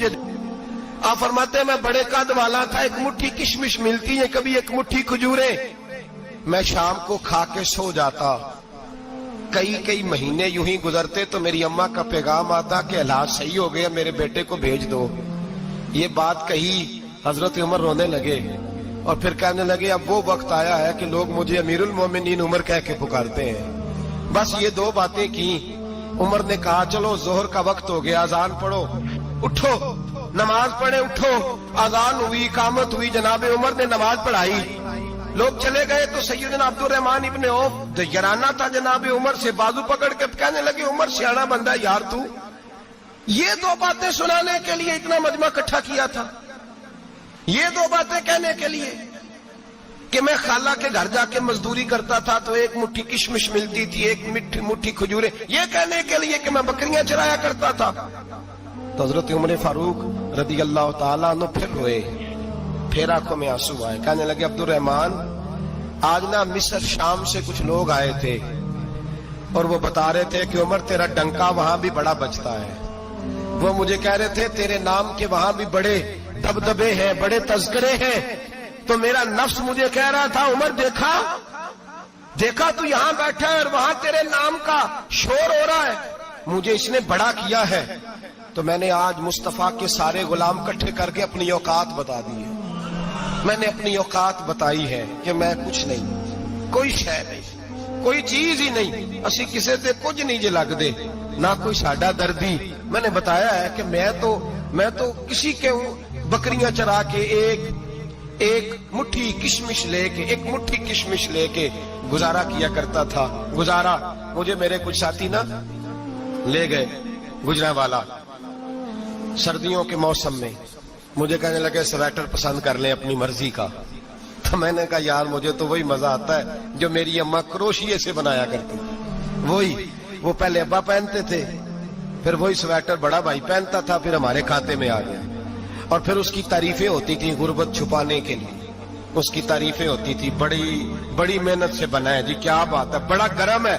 आप फरमाते हैं मैं बड़े कद वाला था, एक मुट्ठी किशमिश मिलती है, कभी एक मुट्ठी खजूरें, मैं शाम को खा के सो जाता। कई कई महीने यूं ही गुजरते तो मेरी अम्मा का पैगाम आता कि हालात सही हो गया, मेरे बेटे को भेज दो। ये बात कही, हजरत उमर रोने लगे और फिर कहने लगे अब वो वक्त आया है कि लोग मुझे अमीरुल मोमिनीन उमर कह के पुकारते हैं। बस ये दो बातें की। उमर ने कहा चलो जोहर का वक्त हो गया, अजान पढ़ो, उठो नमाज पढ़े, उठो। अजान हुई, इकामत हुई, जनाब उमर ने नमाज पढ़ाई, लोग चले गए तो सैयदना अब्दुर रहमान इब्ने औफ दयराना था जनाब उमर से, बाजू पकड़ के कहने लगे उमर सियाना बंदा यार तू ये दो बातें सुनाने के लिए इतना मजमा इकट्ठा किया था, ये दो बातें कहने के लिए कि मैं खाला के घर जाके मजदूरी करता था तो एक मुट्ठी किशमिश मिलती थी, एक मुट्ठी खजूरें, ये कहने के लिए कि मैं बकरियां चराया करता था। तो हजरत उमर फारूक रदी अल्लाह ताला अन्हु फिर रोए, फिर आंखों में आंसू आए। कहने लगे अब्दुर रहमान आज ना मिस्र शाम से कुछ लोग आए थे और वो बता रहे थे कि उमर तेरा डंका वहां भी बड़ा बजता है। वो मुझे कह रहे थे तेरे नाम के वहां भी बड़े दबदबे हैं, बड़े तज़किरे हैं। तो मेरा नफ्स मुझे कह रहा था उमर देखा देखा तू यहां बैठा है और वहां तेरे नाम का शोर हो रहा है, मुझे इसने बड़ा किया है। तो मैंने आज मुस्तफा के सारे गुलाम इकट्ठे करके अपनी औकात बता दी है। मैंने अपनी औकात बताई है कि मैं कुछ नहीं, कोई शय नहीं, कोई चीज ही नहीं, असी किसी से कुछ नहीं जे लगदे, ना कोई साडा दर्दी। मैंने बताया है कि मैं तो किसी के बकरियां चरा के एक मुट्ठी किशमिश लेके, एक मुट्ठी किशमिश लेके गुजारा किया करता था। गुजारा मुझे मेरे कुछ साथी ना ले गए गुजरांवाला सर्दियों के मौसम में, मुझे कहने लगे स्वेटर पसंद कर लें अपनी मर्जी का। तो मैंने कहा यार मुझे तो वही मजा आता है जो मेरी अम्मा क्रोशिये से बनाया करती थी, वही। वो पहले अब्बा पहनते थे, फिर वही स्वेटर बड़ा भाई पहनता था, फिर हमारे खाते में आ गया। और फिर उसकी तारीफें होती थी गुर्बत छुपाने के लिए, उसकी तारीफें होती थी बड़ी बड़ी मेहनत से बना है जी, क्या बात है, बड़ा गर्म है,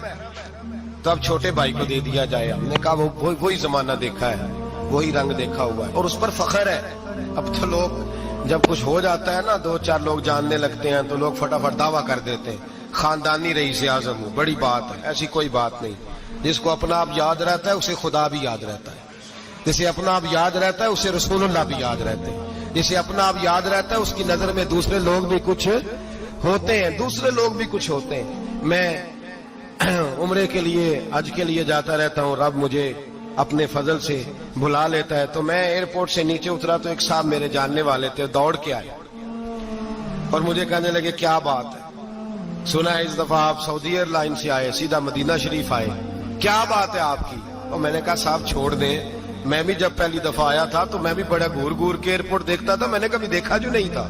तो अब छोटे भाई को दे दिया जाए। हमने कहा वही जमाना देखा है, वही रंग देखा हुआ है और उस पर फख्र है। अब तो लोग जब कुछ हो जाता है ना, दो चार लोग जानने लगते हैं तो लोग फटाफट दावा कर देते हैं खानदानी रईस आजम हूं, बड़ी बात है। ऐसी कोई बात नहीं, जिसको अपना आप याद रहता है उसे खुदा भी याद रहता है, जिसे अपना आप याद रहता है उसे रसूलुल्लाह भी याद रहते हैं, जिसे अपना आप याद रहता है उसकी नजर में दूसरे लोग भी कुछ होते हैं, दूसरे लोग भी कुछ होते हैं। मैं उम्रे के लिए, हज के लिए जाता रहता हूँ, रब मुझे अपने फजल से बुला लेता है। तो मैं एयरपोर्ट से नीचे उतरा तो एक साहब मेरे जानने वाले थे, दौड़ के आए और मुझे कहने लगे क्या बात है, सुना है इस दफा आप सऊदी एयरलाइन से आए, सीधा मदीना शरीफ आए, क्या बात है आपकी। और मैंने कहा साहब छोड़ दें, मैं भी जब पहली दफा आया था तो मैं भी बड़ा घूर घूर के एयरपोर्ट देखता था, मैंने कभी देखा जो नहीं था,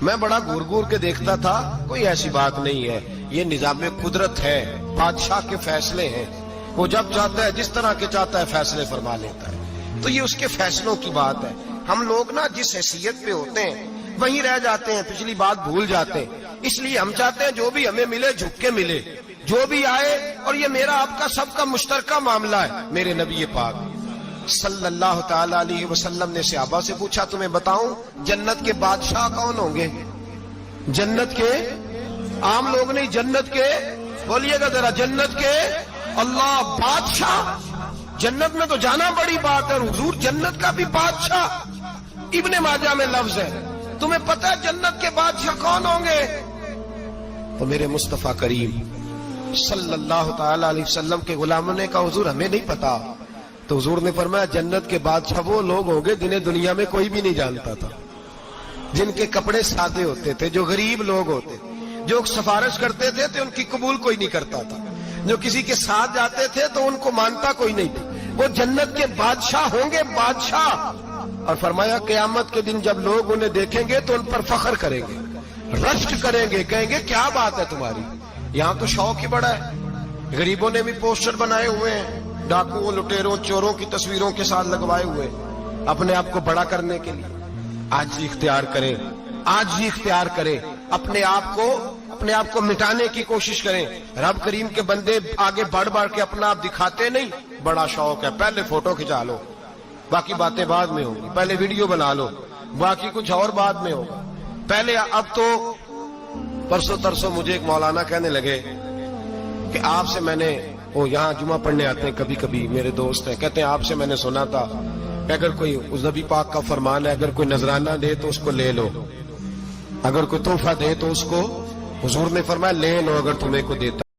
मैं बड़ा घूर घूर के देखता था, कोई ऐसी बात नहीं है, ये निजाम कुदरत है, बादशाह के फैसले हैं, वो जब चाहता है जिस तरह के चाहता है फैसले फरमा लेता है, तो ये उसके फैसलों की बात है। हम लोग ना जिस हैसियत पे होते हैं वहीं रह जाते हैं, पिछली बात भूल जाते हैं, इसलिए हम चाहते हैं जो भी हमें मिले झुक के मिले, जो भी आए, और ये मेरा आपका सबका मुश्तरका मामला है। मेरे नबी पाक सल्लल्लाहु ताला अलैहि वसल्लम ने सहाबा से पूछा तुम्हें बताऊं जन्नत के बादशाह कौन होंगे? जन्नत के आम लोग नहीं, जन्नत के, बोलिएगा जरा, जन्नत के अल्लाह बादशाह। जन्नत में तो जाना बड़ी बात है, हुजूर जन्नत का भी बादशाह, इब्ने माजा में लफ्ज है, तुम्हें पता है जन्नत के बादशाह कौन होंगे? तो मेरे मुस्तफा करीम सल्लल्लाहु ताला अलैहि वसल्लम के गुलामों ने कहा हुजूर हमें नहीं पता। तो हुजूर ने फरमाया जन्नत के बादशाह वो लोग होंगे जिन्हें दुनिया में कोई भी नहीं जानता था, जिनके कपड़े सादे होते थे, जो गरीब लोग होते, जो सिफारिश करते थे तो उनकी कबूल कोई नहीं करता था, जो किसी के साथ जाते थे तो उनको मानता कोई नहीं था, वो जन्नत के बादशाह होंगे, बादशाह। और फरमाया क़यामत के दिन जब लोग उन्हें देखेंगे तो उन पर फख्र करेंगे, रश्क करेंगे, कहेंगे क्या बात है तुम्हारी, यहाँ तो शौक ही बड़ा है। गरीबों ने भी पोस्टर बनाए हुए हैं, डाकुओं, लुटेरों, चोरों की तस्वीरों के साथ लगवाए हुए, अपने आप को बड़ा करने के लिए। आज ही इख्तियार करें, आज ही इख्तियार करें, अपने आप को मिटाने की कोशिश करें। रब करीम के बंदे आगे बढ़ बढ़ के अपना आप दिखाते नहीं, बड़ा शौक है, पहले फोटो खिंचा लो, باقی باتیں بعد میں ہوں گی، پہلے ویڈیو بنا لو، باقی کچھ اور بعد میں ہوگا۔ پہلے اب تو پرسوں ترسوں مجھے ایک مولانا کہنے لگے کہ آپ سے میں نے، وہ یہاں جمعہ پڑھنے آتے ہیں کبھی کبھی، میرے دوست ہیں، کہتے ہیں آپ سے میں نے سنا تھا کہ اگر کوئی اس نبی پاک کا فرمان ہے، اگر کوئی نذرانہ دے تو اس کو لے لو، اگر کوئی تحفہ دے تو اس کو، حضور نے فرمایا لے لو اگر تمہیں کو دیتا